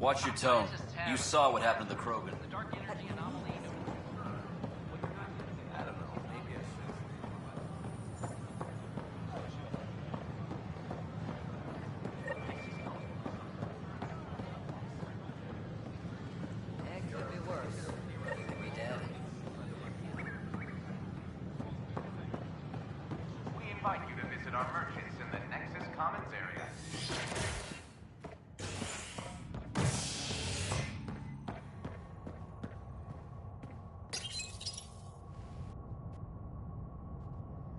Watch your tone. You saw what happened to the Krogan. I don't know. Maybe It could be worse. You could be dead. We invite you to visit our merchants in the Nexus Commons area.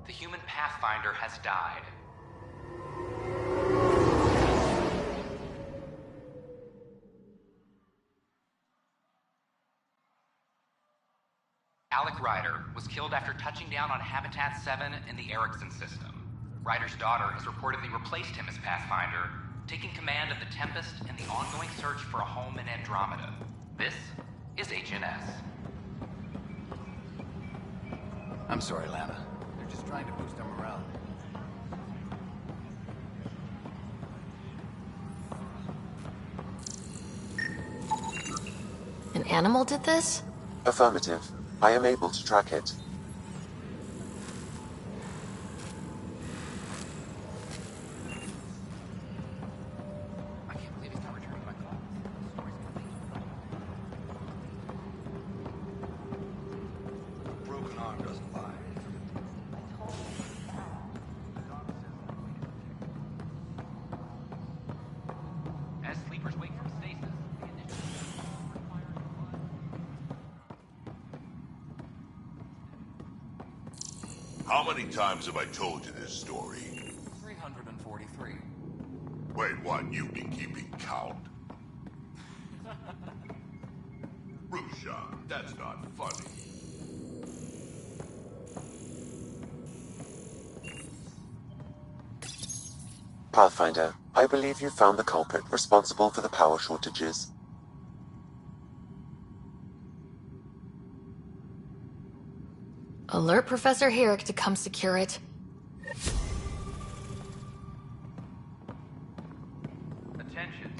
The human Pathfinder has died. Alec Ryder was killed after touching down on Habitat 7 in the Erickson system. Ryder's daughter has reportedly replaced him as Pathfinder, taking command of the Tempest in the ongoing search for a home in Andromeda. This is H.11. I'm sorry, Lana. They're just trying to boost our morale. An animal did this? Affirmative. I am able to track it. I can't believe he's not returning my call. A broken arm doesn't lie. As sleepers wake from stasis, the initial How many times have I told you this story? 343. Wait, what? You've been keeping count? Rusha, that's not funny. Pathfinder, I believe you found the culprit responsible for the power shortages. Alert Professor Herrick to come secure it. Attention,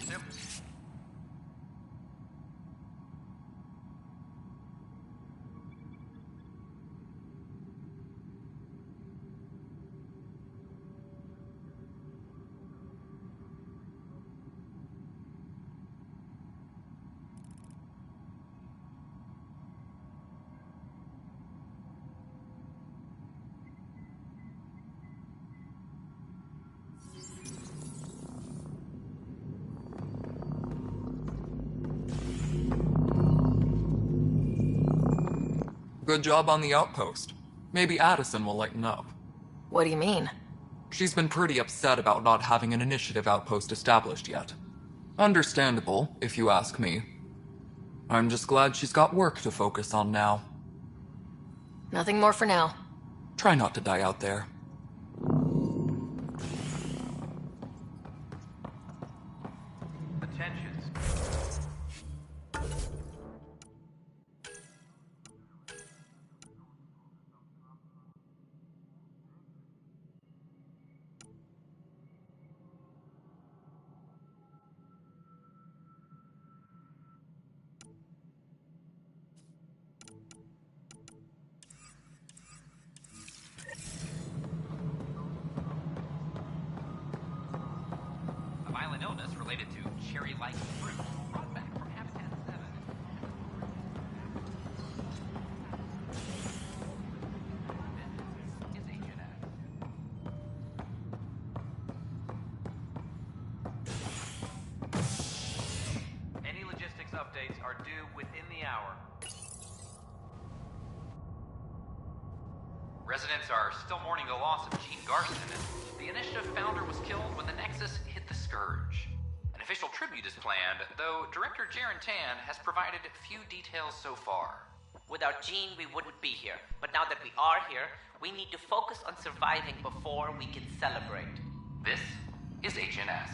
Good job on the outpost. Maybe Addison will lighten up. What do you mean? She's been pretty upset about not having an initiative outpost established yet. Understandable, if you ask me. I'm just glad she's got work to focus on now. Nothing more for now. Try not to die out there. attention. A violent illness related to cherry-like fruit brought back from Habitat 7. are due within the hour. Residents are still mourning the loss of Gene Garson. The initiative founder was killed when the Nexus hit the Scourge. An official tribute is planned, though Director Jaren Tan has provided few details so far. Without Gene, we wouldn't be here. But now that we are here, we need to focus on surviving before we can celebrate. This is HNS.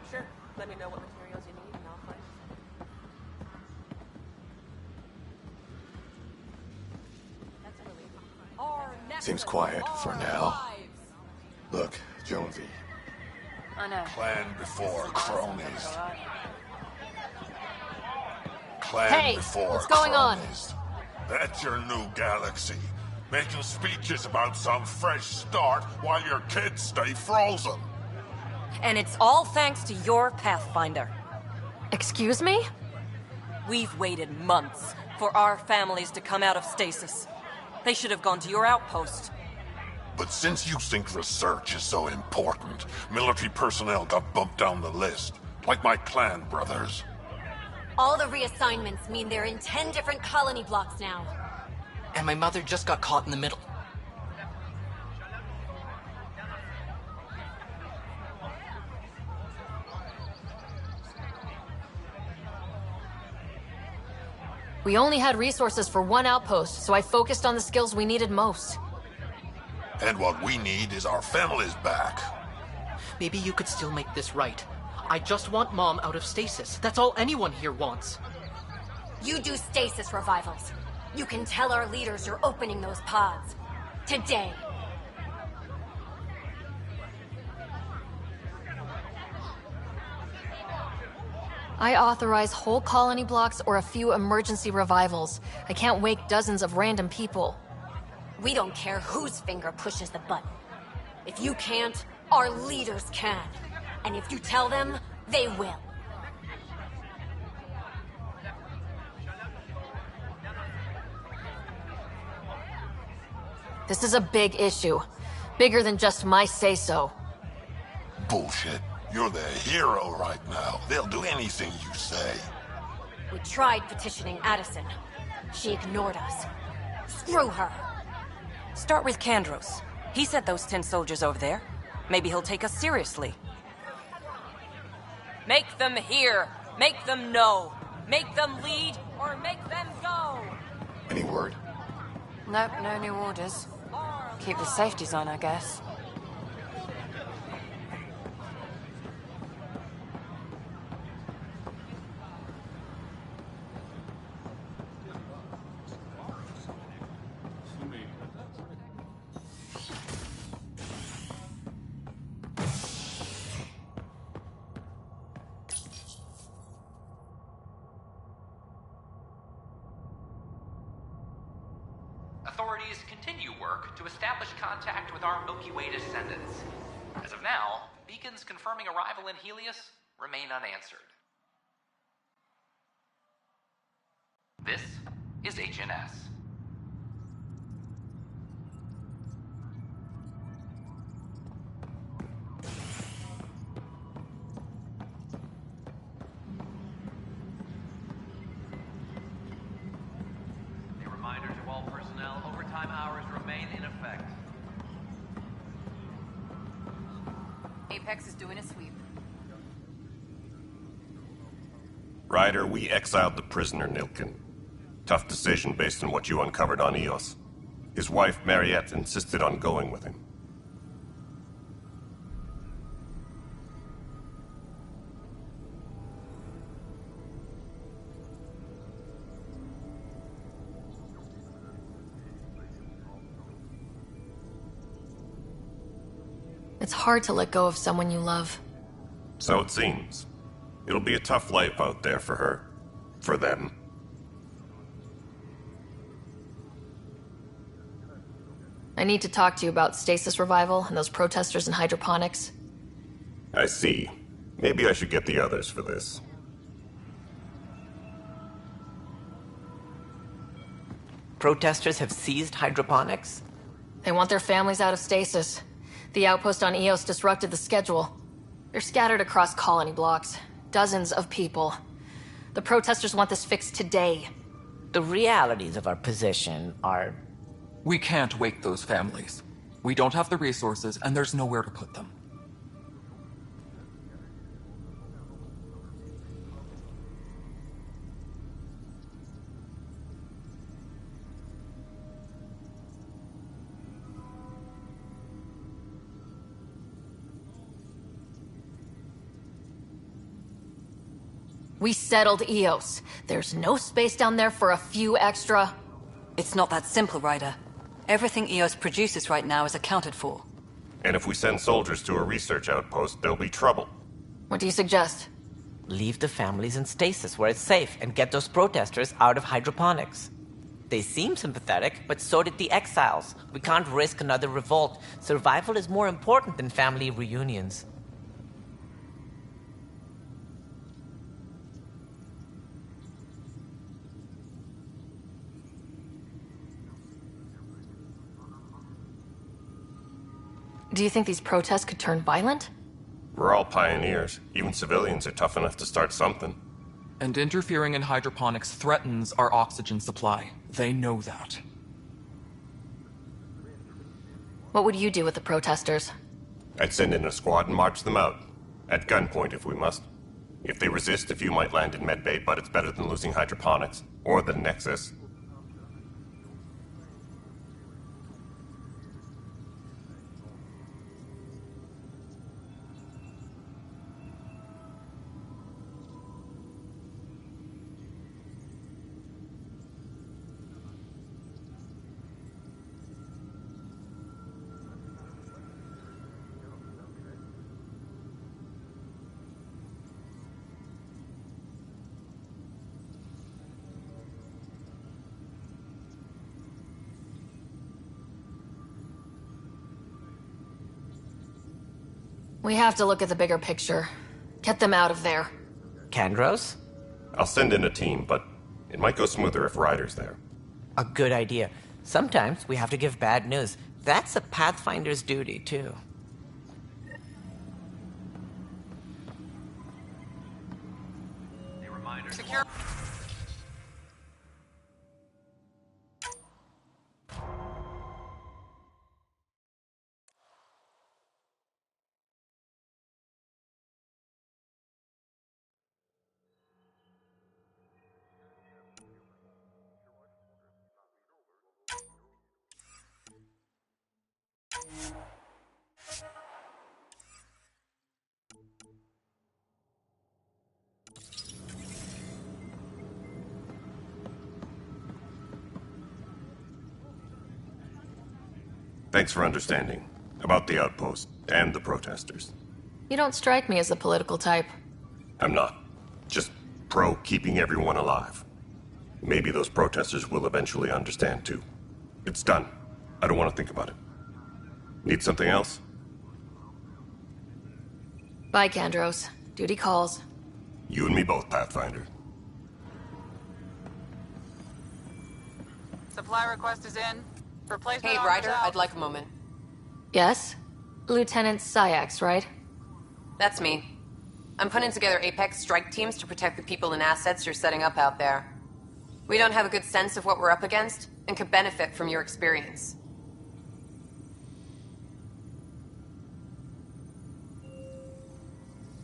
Sure. Let me know what materials you need and I'll find it. Seems quiet for now. Look, Jonesy. I know. Plan before cronies. Plan Hey, before what's going on? cronies. That's your new galaxy. Making speeches about some fresh start while your kids stay frozen. And it's all thanks to your Pathfinder. Excuse me? We've waited months for our families to come out of stasis. They should have gone to your outpost. But since you think research is so important, military personnel got bumped down the list. Like my clan brothers. All the reassignments mean they're in 10 different colony blocks now. And my mother just got caught in the middle. We only had resources for one outpost, so I focused on the skills we needed most. And what we need is our families back. Maybe you could still make this right. I just want Mom out of stasis. That's all anyone here wants. You do stasis revivals. You can tell our leaders you're opening those pods. Today. I authorize whole colony blocks or a few emergency revivals. I can't wake dozens of random people. We don't care whose finger pushes the button. If you can't, our leaders can. And if you tell them, they will. This is a big issue. Bigger than just my say-so. Bullshit. You're the hero right now. They'll do anything you say. We tried petitioning Addison. She ignored us. Screw her. Start with Kandros. He sent those 10 soldiers over there. Maybe he'll take us seriously. Make them hear. Make them know. Make them lead, or make them go. Any word? Nope, no new orders. Keep the safeties on, I guess. Authorities continue work to establish contact with our Milky Way descendants. As of now, beacons confirming arrival in Helios remain unanswered. This is HNS. A reminder to all personnel, overtime hours remain in effect. Apex is doing a sweep. Ryder, we exiled the prisoner, Nilkin. Tough decision based on what you uncovered on Eos. His wife, Mariette, insisted on going with him. It's hard to let go of someone you love. So it seems. It'll be a tough life out there for her. For them. I need to talk to you about stasis revival and those protesters in hydroponics. I see. Maybe I should get the others for this. Protesters have seized hydroponics? They want their families out of stasis. The outpost on Eos disrupted the schedule. They're scattered across colony blocks. Dozens of people. The protesters want this fixed today. The realities of our position are... We can't wake those families. We don't have the resources, and there's nowhere to put them. We settled Eos. There's no space down there for a few extra... It's not that simple, Ryder. Everything Eos produces right now is accounted for. And if we send soldiers to a research outpost, there'll be trouble. What do you suggest? Leave the families in stasis where it's safe and get those protesters out of hydroponics. They seem sympathetic, but so did the exiles. We can't risk another revolt. Survival is more important than family reunions. Do you think these protests could turn violent? We're all pioneers. Even civilians are tough enough to start something. And interfering in hydroponics threatens our oxygen supply. They know that. What would you do with the protesters? I'd send in a squad and march them out. At gunpoint if we must. If they resist, a few might land in medbay, but it's better than losing hydroponics. Or the Nexus. We have to look at the bigger picture. Get them out of there. Kandros? I'll send in a team, but it might go smoother if Ryder's there. A good idea. Sometimes we have to give bad news. That's a Pathfinder's duty, too. A reminder. Secure. Thanks for understanding. About the outpost and the protesters. You don't strike me as the political type. I'm not. Just pro keeping everyone alive. Maybe those protesters will eventually understand too. It's done. I don't want to think about it. Need something else? Bye, Kandros. Duty calls. You and me both, Pathfinder. Supply request is in. Replacement Hey, orders Ryder, out. I'd like a moment. Yes? Lieutenant Syax, right? That's me. I'm putting together Apex strike teams to protect the people and assets you're setting up out there. We don't have a good sense of what we're up against, and could benefit from your experience.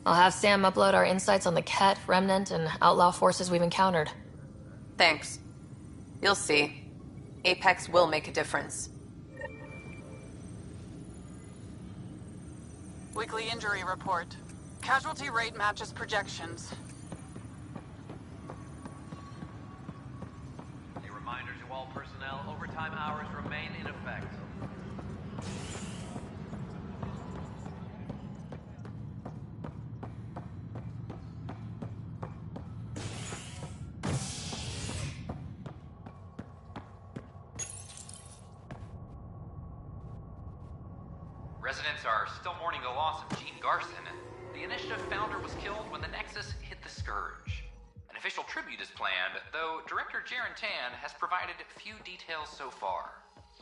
I'll have Sam upload our insights on the Ket, Remnant, and outlaw forces we've encountered. Thanks. You'll see. Apex will make a difference. Weekly injury report. Casualty rate matches projections. A reminder to all personnel, overtime hours remain in effect. Residents are still mourning the loss of Gene Garson. The Initiative founder was killed when the Nexus hit the Scourge. An official tribute is planned, though Director Jaren Tan has provided few details so far.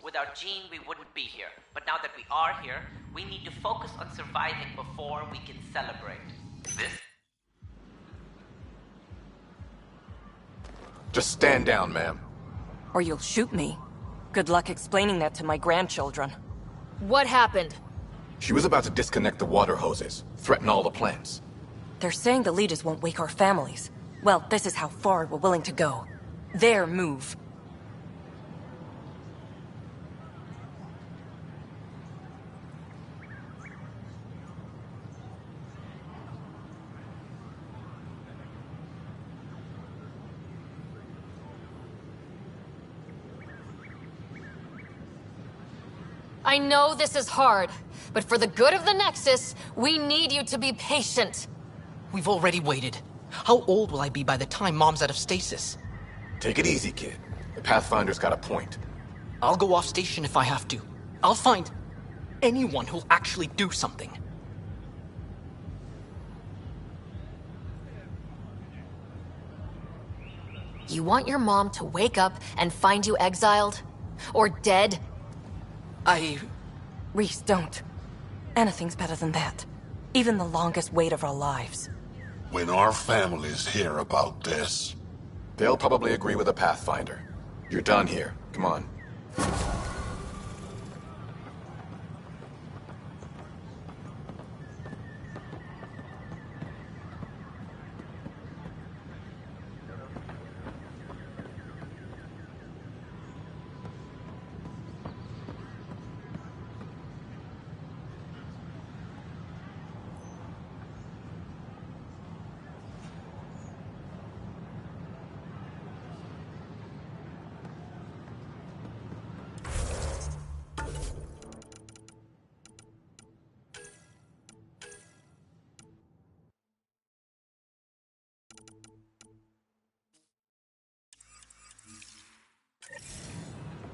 Without Jean, we wouldn't be here. But now that we are here, we need to focus on surviving before we can celebrate. This? Just stand down, ma'am. Or you'll shoot me. Good luck explaining that to my grandchildren. What happened? She was about to disconnect the water hoses, threaten all the plants. They're saying the leaders won't wake our families. Well, this is how far we're willing to go. Their move. I know this is hard, but for the good of the Nexus, we need you to be patient. We've already waited. How old will I be by the time Mom's out of stasis? Take it easy, kid. The Pathfinder's got a point. I'll go off station if I have to. I'll find anyone who'll actually do something. You want your mom to wake up and find you exiled? Or dead? Reese, don't. Anything's better than that. Even the longest wait of our lives. When our families hear about this... They'll probably agree with the Pathfinder. You're done here. Come on.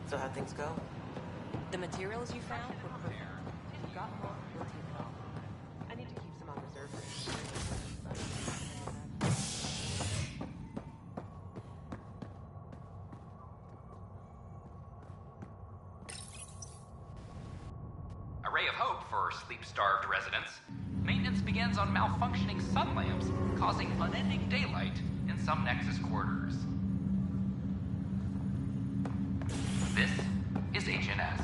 So how'd things go? The materials you found were perfect. If you got more, we'll take it all. I need to keep some on reserve for you. A ray of hope for sleep-starved residents. Maintenance begins on malfunctioning sun lamps, causing unending daylight in some Nexus quarters. This is H.11.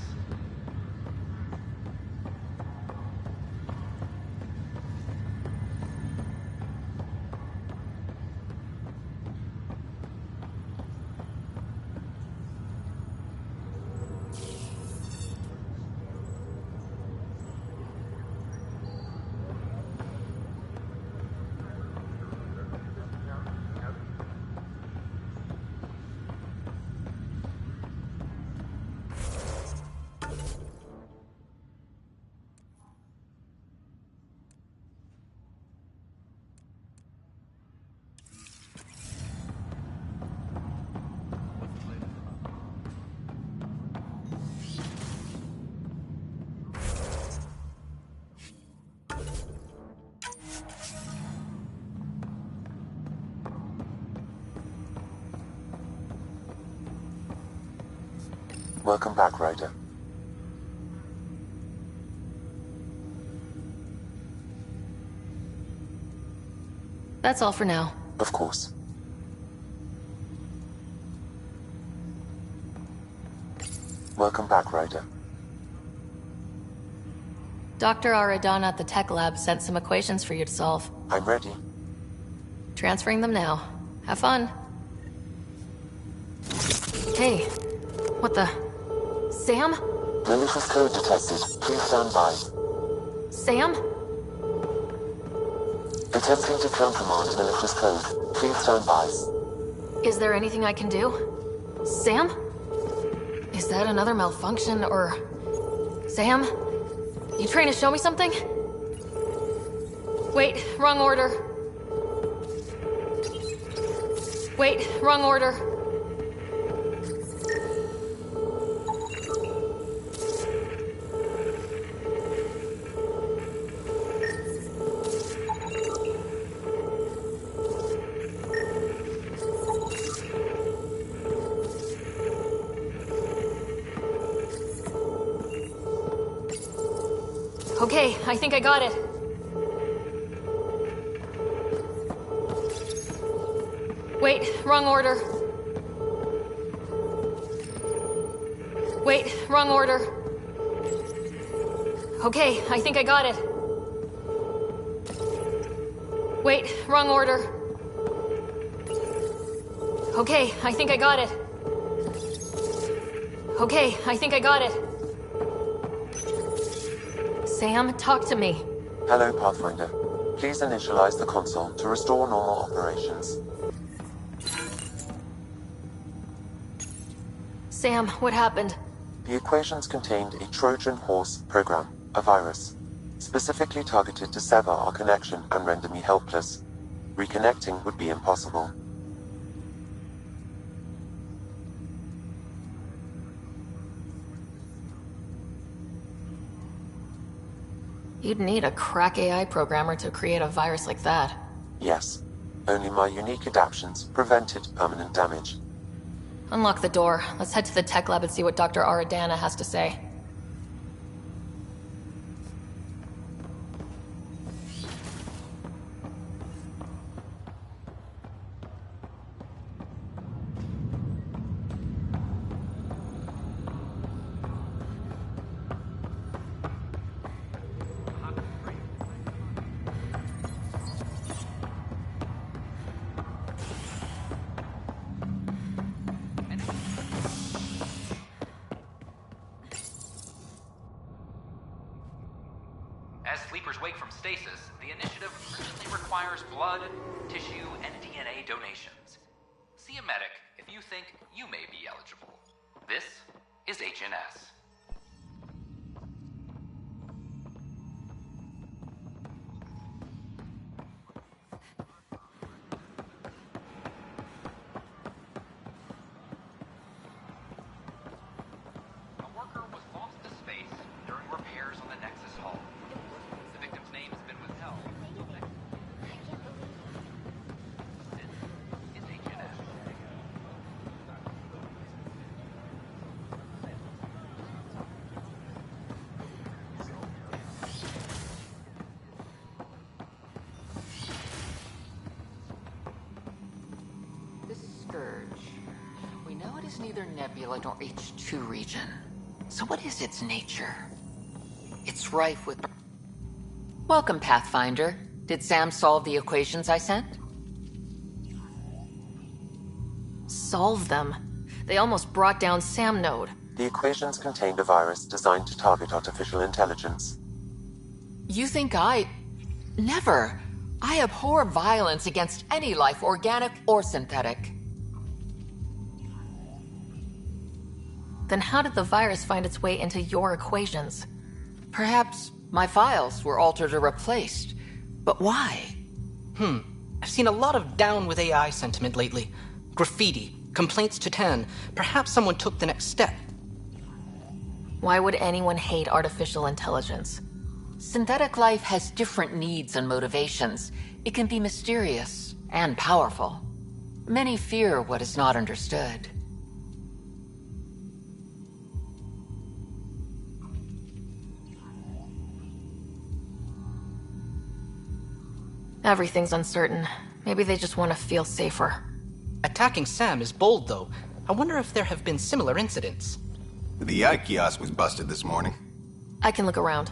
Welcome back, Ryder. That's all for now. Of course. Welcome back, Ryder. Dr. Aradana at the tech lab sent some equations for you to solve. I'm ready. Transferring them now. Have fun. Hey, what the... Sam? Malicious code detected. Please stand by. Sam? Attempting to countermand malicious code. Please stand by. Is there anything I can do? Sam? Is that another malfunction, or... Sam? You trying to show me something? Wait, wrong order. Wait, wrong order. Okay, I think I got it. Wait, wrong order. Wait, wrong order. Okay, I think I got it. Wait, wrong order. Okay, I think I got it. Okay, I think I got it. Sam, talk to me. Hello, Pathfinder. Please initialize the console to restore normal operations. Sam, what happened? The equations contained a Trojan horse program, a virus, specifically targeted to sever our connection and render me helpless. Reconnecting would be impossible. You'd need a crack AI programmer to create a virus like that. Yes. Only my unique adaptions prevented permanent damage. Unlock the door. Let's head to the tech lab and see what Dr. Aradana has to say. As sleepers wake from stasis, the initiative urgently requires blood, tissue, and DNA donations. See a medic if you think you may be eligible. This is HNS. A worker was lost to space during repairs on the Nexus hull. The victim's name has been withheld. This is HNS. This scourge. We know it is neither nebula nor H2 region. So what is its nature? It's rife with... Welcome, Pathfinder. Did Sam solve the equations I sent? Solve them? They almost brought down Sam Node. The equations contained a virus designed to target artificial intelligence. You think I... Never. I abhor violence against any life, organic or synthetic. Then how did the virus find its way into your equations? Perhaps my files were altered or replaced. But why? I've seen a lot of down with AI sentiment lately. Graffiti, complaints to 10. Perhaps someone took the next step. Why would anyone hate artificial intelligence? Synthetic life has different needs and motivations. It can be mysterious and powerful. Many fear what is not understood. Everything's uncertain. Maybe they just want to feel safer. Attacking Sam is bold, though. I wonder if there have been similar incidents. The eye kiosk was busted this morning. I can look around.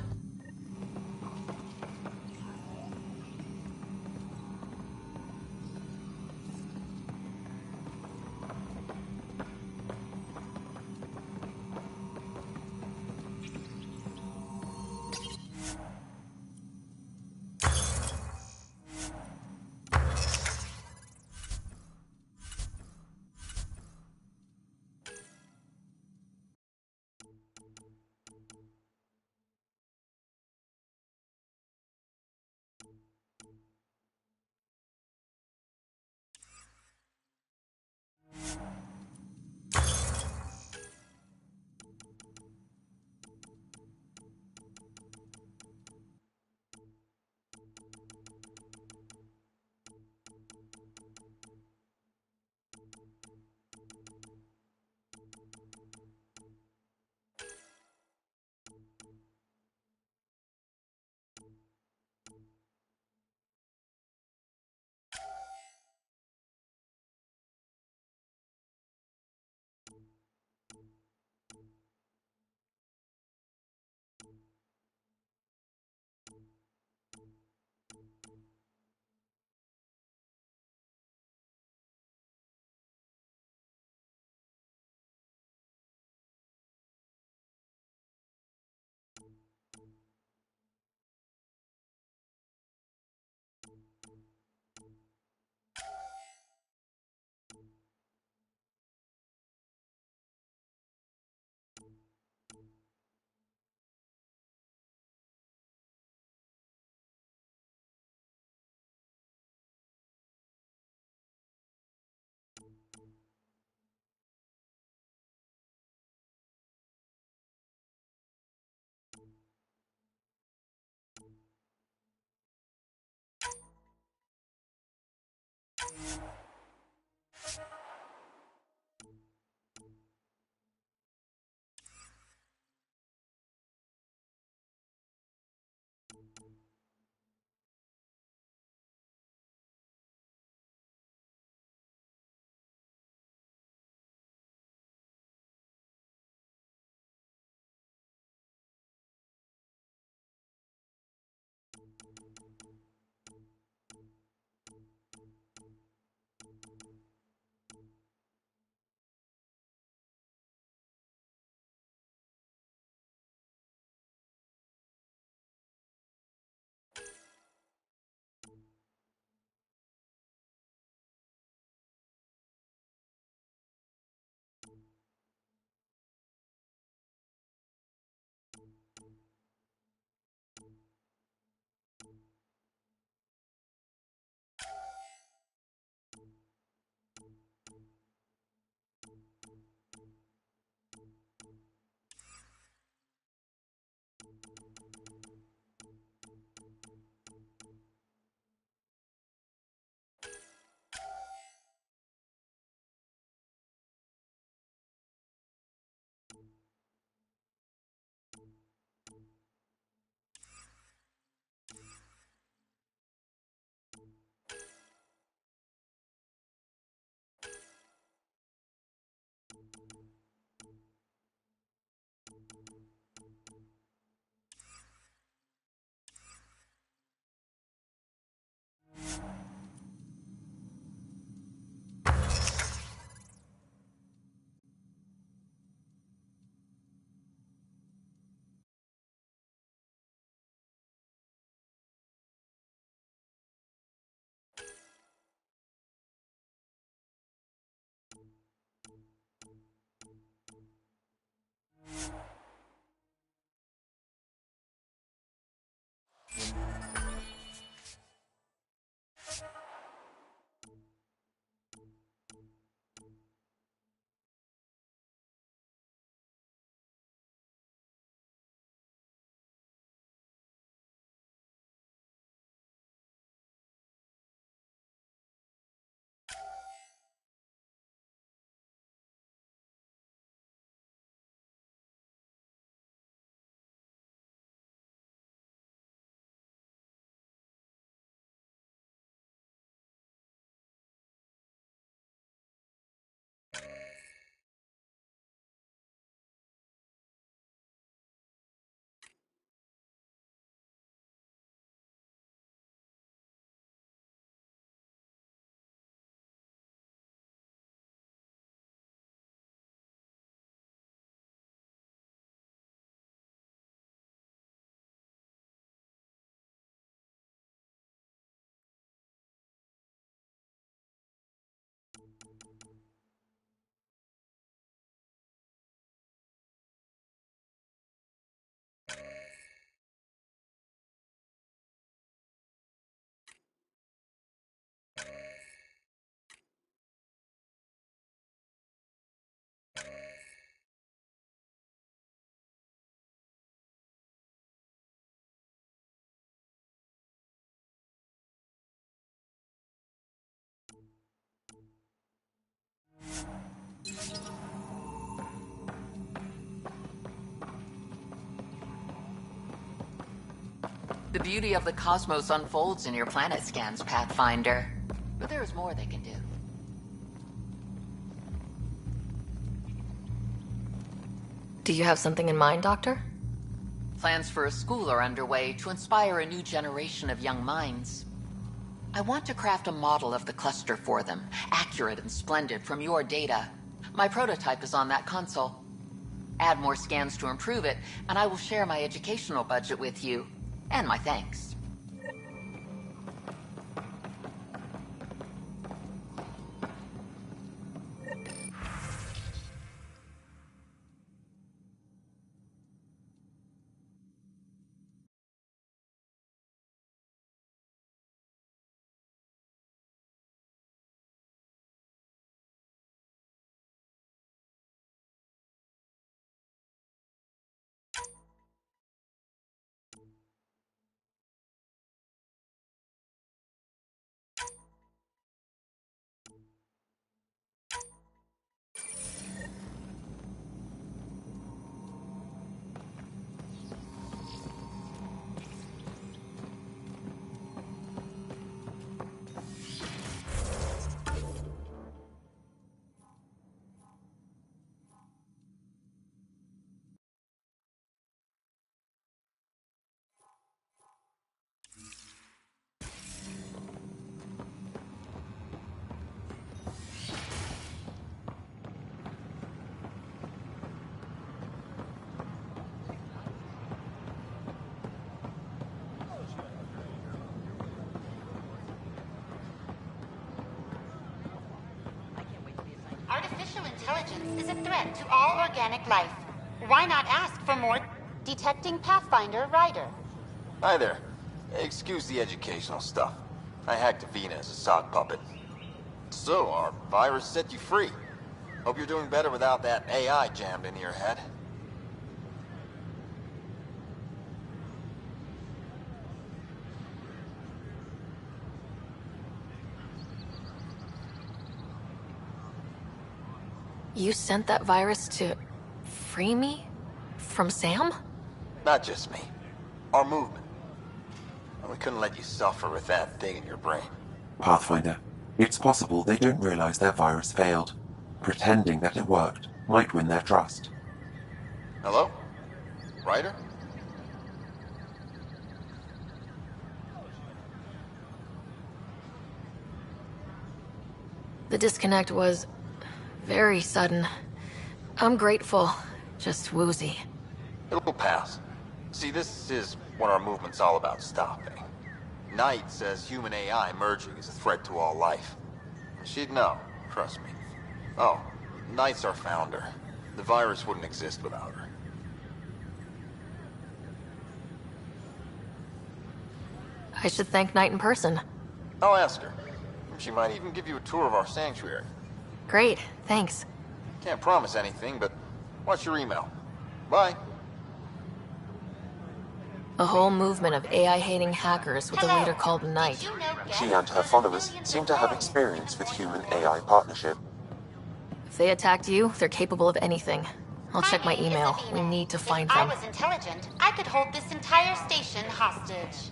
The beauty of the cosmos unfolds in your planet scans, Pathfinder. But there's more they can do. Do you have something in mind, Doctor? Plans for a school are underway to inspire a new generation of young minds. I want to craft a model of the cluster for them, accurate and splendid from your data. My prototype is on that console. Add more scans to improve it, and I will share my educational budget with you. And my thanks. Artificial intelligence is a threat to all organic life. Why not ask for more? Detecting Pathfinder Ryder. Hi there. Excuse the educational stuff. I hacked Avina as a sock puppet. So, our virus set you free. Hope you're doing better without that AI jammed into your head. You sent that virus to free me? From Sam? Not just me. Our movement. We couldn't let you suffer with that thing in your brain. Pathfinder, it's possible they don't realize their virus failed. Pretending that it worked might win their trust. Hello? Ryder? The disconnect was very sudden. I'm grateful, just woozy. It'll pass. See, this is what our movement's all about stopping. Knight says human AI merging is a threat to all life. She'd know, trust me. Oh, Knight's our founder. The virus wouldn't exist without her. I should thank Knight in person. I'll ask her. She might even give you a tour of our sanctuary. Great, thanks. Can't promise anything, but what's your email? Bye. A whole movement of AI-hating hackers with a leader called Knight. She and her followers seem to have experience with human-AI partnership. If they attacked you, they're capable of anything. I'll check my email. We need to find If I them. was intelligent, I could hold this entire station hostage.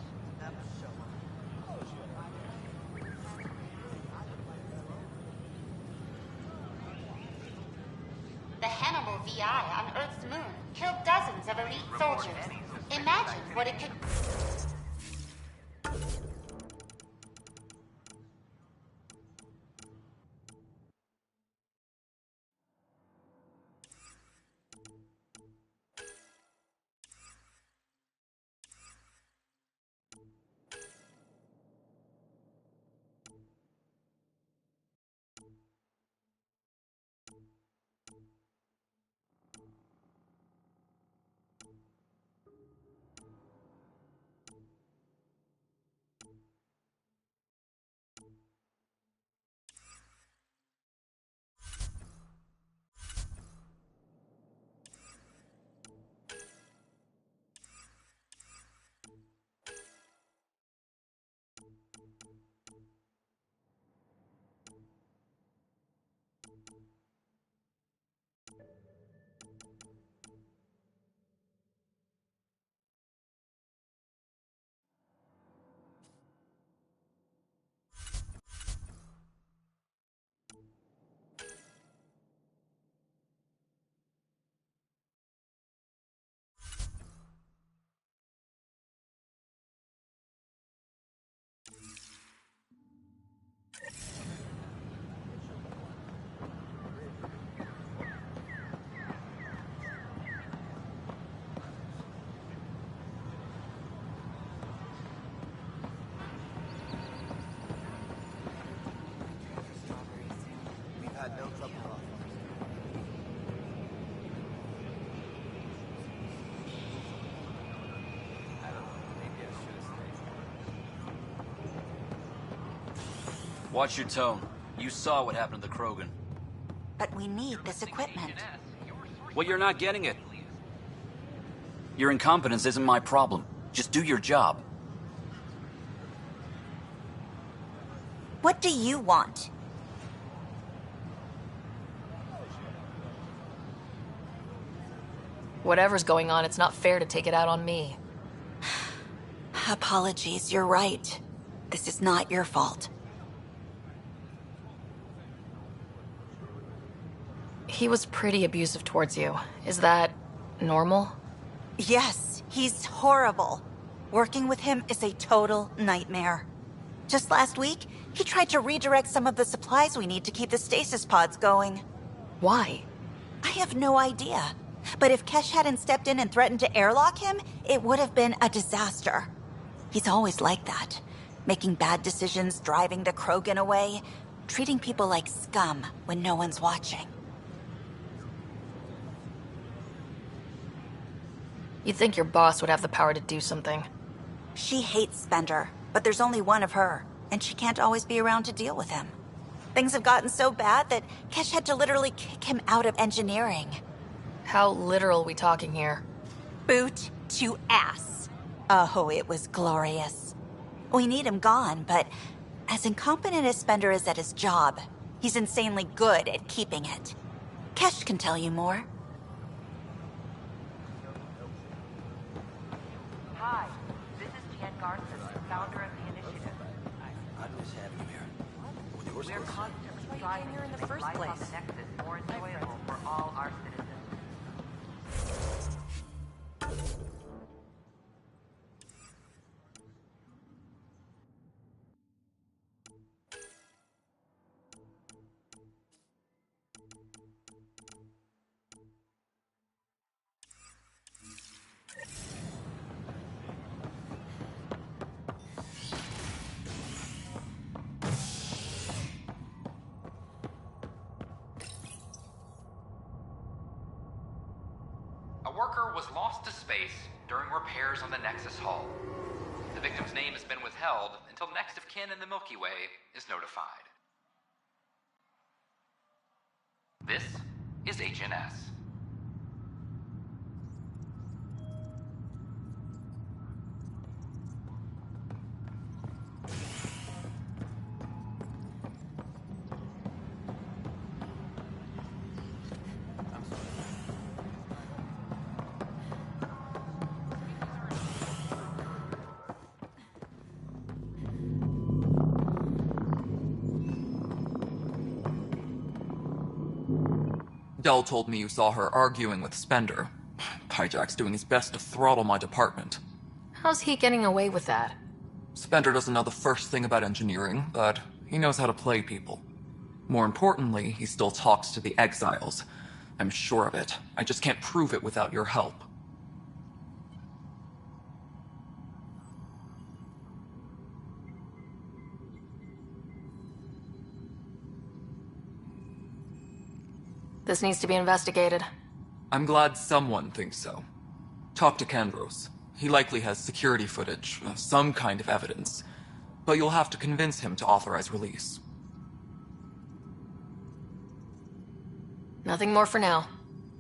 The Hannibal VI on Earth's moon killed dozens of elite soldiers. Imagine what it could... Watch your tone. You saw what happened to the Krogan. But we need this equipment. Well, you're not getting it. Your incompetence isn't my problem. Just do your job. What do you want? Whatever's going on, it's not fair to take it out on me. Apologies, you're right. This is not your fault. He was pretty abusive towards you. Is that normal? Yes, he's horrible. Working with him is a total nightmare. Just last week, he tried to redirect some of the supplies we need to keep the stasis pods going. Why? I have no idea. But if Kesh hadn't stepped in and threatened to airlock him, it would have been a disaster. He's always like that. Making bad decisions, driving the Krogan away, treating people like scum when no one's watching. You'd think your boss would have the power to do something. She hates Spender, but there's only one of her, and she can't always be around to deal with him. Things have gotten so bad that Kesh had to literally kick him out of engineering. How literal we talking here? Boot to ass. Oh, it was glorious. We need him gone, but as incompetent as Spender is at his job, he's insanely good at keeping it. Kesh can tell you more. Hi, this is Jen Garson, founder of the initiative. I miss having you here. We're constantly striving to make life on the Nexus more enjoyable for all our citizens. A worker was lost to space during repairs on the Nexus hull. The victim's name has been withheld until next of kin in the Milky Way is notified. This is HNS. Dell told me you saw her arguing with Spender. Hijack's doing his best to throttle my department. How's he getting away with that? Spender doesn't know the first thing about engineering, but he knows how to play people. More importantly, he still talks to the exiles. I'm sure of it. I just can't prove it without your help. This needs to be investigated. I'm glad someone thinks so. Talk to Kandros. He likely has security footage, some kind of evidence. But you'll have to convince him to authorize release. Nothing more for now.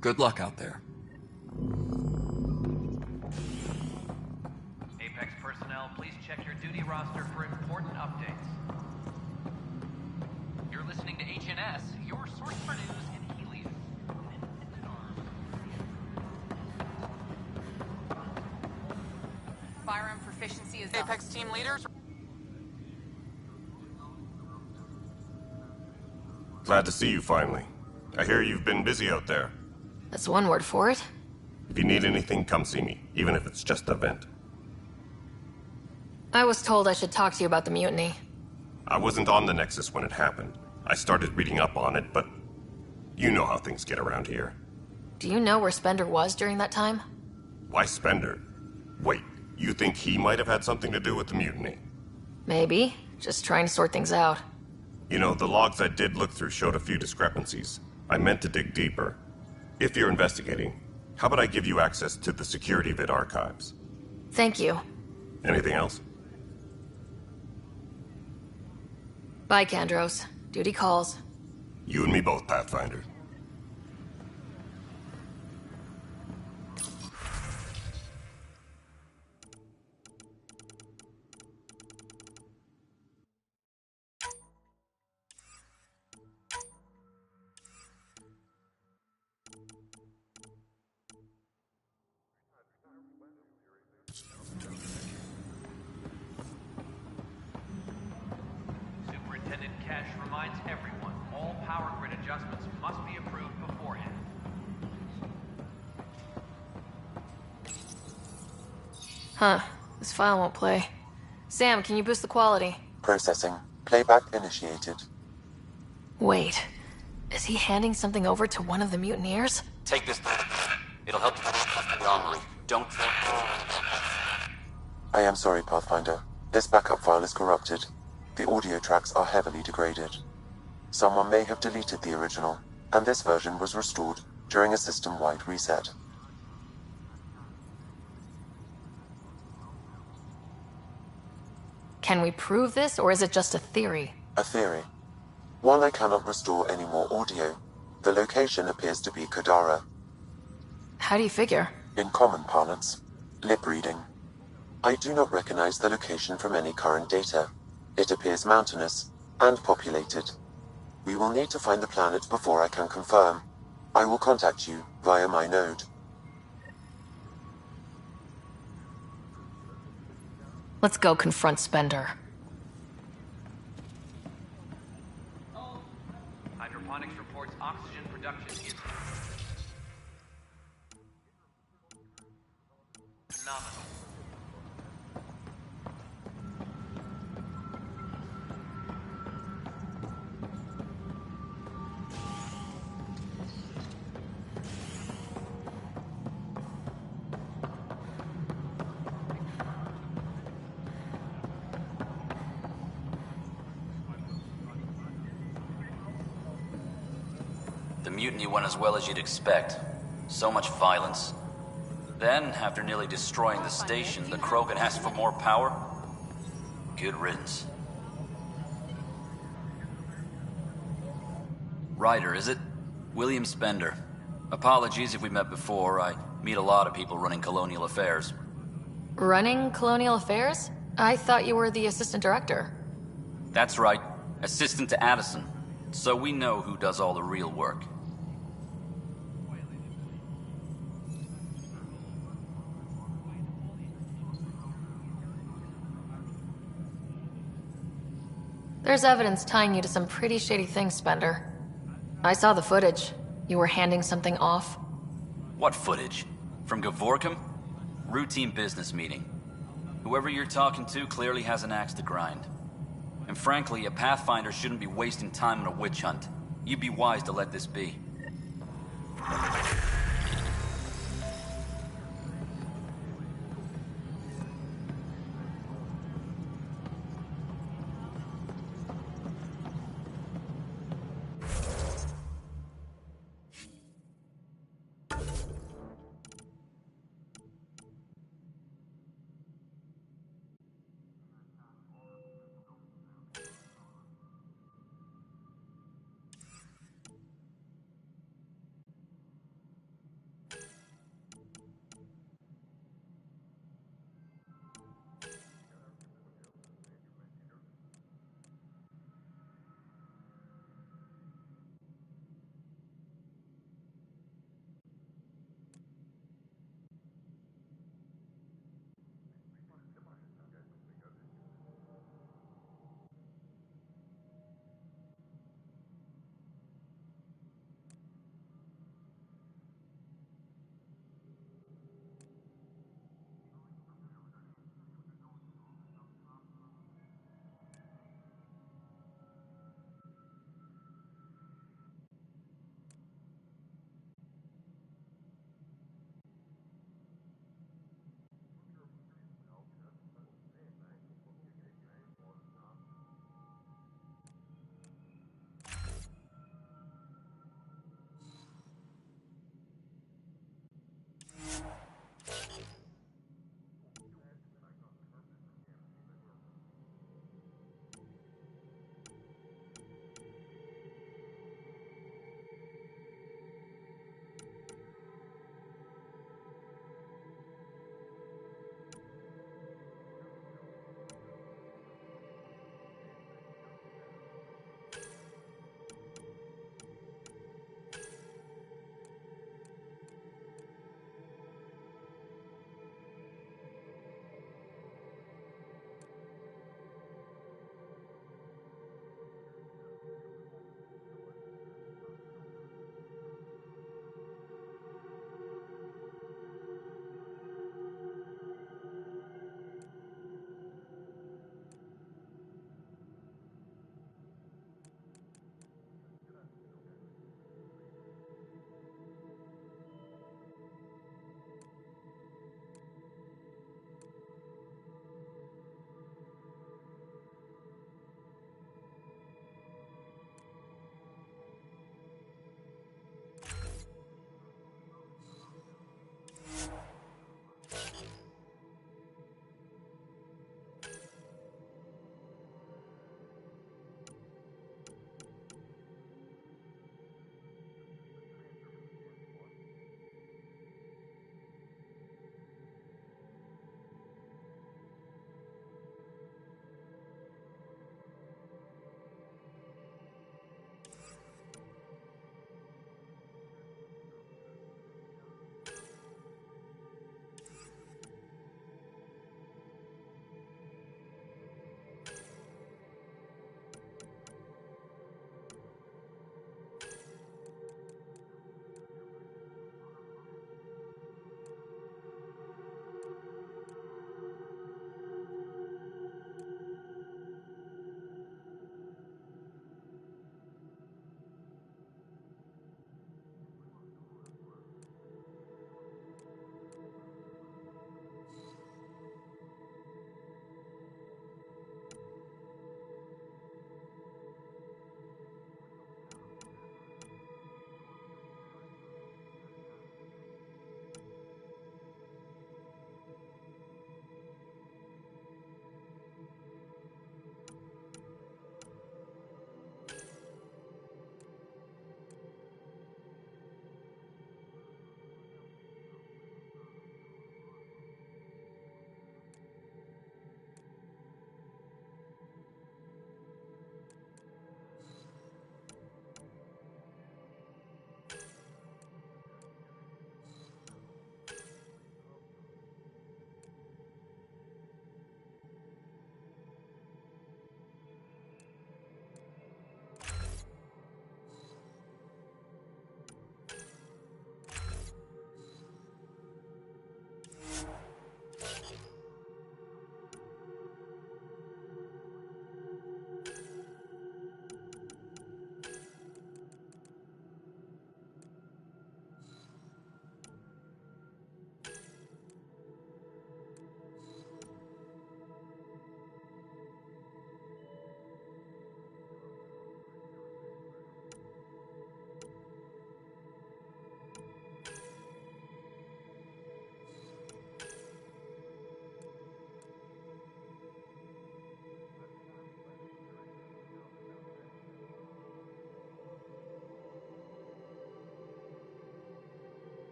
Good luck out there. Apex personnel, please check your duty roster for important updates. You're listening to HNS, your source for news in Helios. Firearm proficiency is Apex team leaders. Glad to see you finally. I hear you've been busy out there. That's one word for it. If you need anything, come see me, even if it's just a vent. I was told I should talk to you about the mutiny. I wasn't on the Nexus when it happened. I started reading up on it, but you know how things get around here. Do you know where Spender was during that time? Why Spender? Wait, you think he might have had something to do with the mutiny? Maybe. Just trying to sort things out. You know, the logs I did look through showed a few discrepancies. I meant to dig deeper. If you're investigating, how about I give you access to the security vid archives? Thank you. Anything else? Bye, Kandros. Duty calls. You and me both, Pathfinder. Superintendent Cash reminds everyone all power grid adjustments must be approved beforehand. Huh. This file won't play. Sam, can you boost the quality? Processing. Playback initiated. Wait. Is he handing something over to one of the mutineers? Take this. It'll help you the armory. Don't... I am sorry, Pathfinder. This backup file is corrupted. The audio tracks are heavily degraded. Someone may have deleted the original, and this version was restored during a system-wide reset. Can we prove this, or is it just a theory? A theory. While I cannot restore any more audio, the location appears to be Kadara. How do you figure? In common parlance, lip reading. I do not recognize the location from any current data. It appears mountainous and populated. We will need to find the planet before I can confirm. I will contact you via my node. Let's go confront Spender. Hydroponics reports oxygen production is nominal. The mutiny went as well as you'd expect. So much violence. Then, after nearly destroying the station, the Krogan asked for more power? Good riddance. Ryder, is it? William Spender. Apologies if we met before. I meet a lot of people running colonial affairs. Running Colonial Affairs? I thought you were the assistant director. That's right. Assistant to Addison. So we know who does all the real work. There's evidence tying you to some pretty shady things, Spender. I saw the footage. You were handing something off. What footage? From Gavorkum? Routine business meeting. Whoever you're talking to clearly has an axe to grind. And frankly, a Pathfinder shouldn't be wasting time on a witch hunt. You'd be wise to let this be.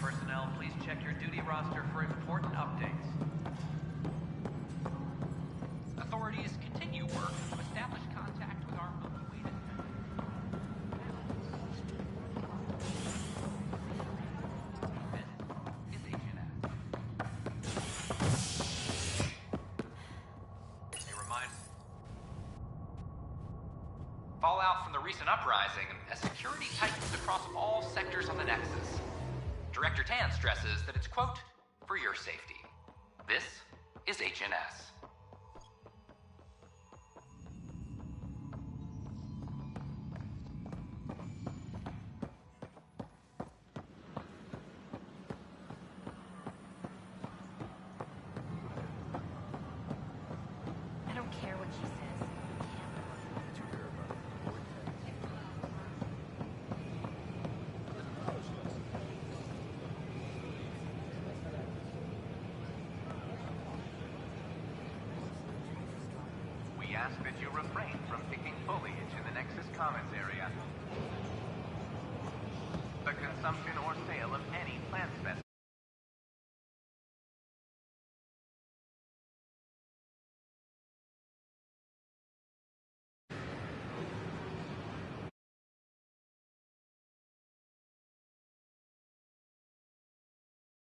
personnel, please check your duty roster for important updates. Authorities continue work to establish contact with our unawaited. This is H.11. A reminder. Fallout from the recent uprising as security tightens across all sectors on the Nexus. Director Tan stresses that it's, quote, for your safety. This is HNS. I don't care what she says. We ask that you refrain from picking foliage in the Nexus Commons area. The consumption or sale of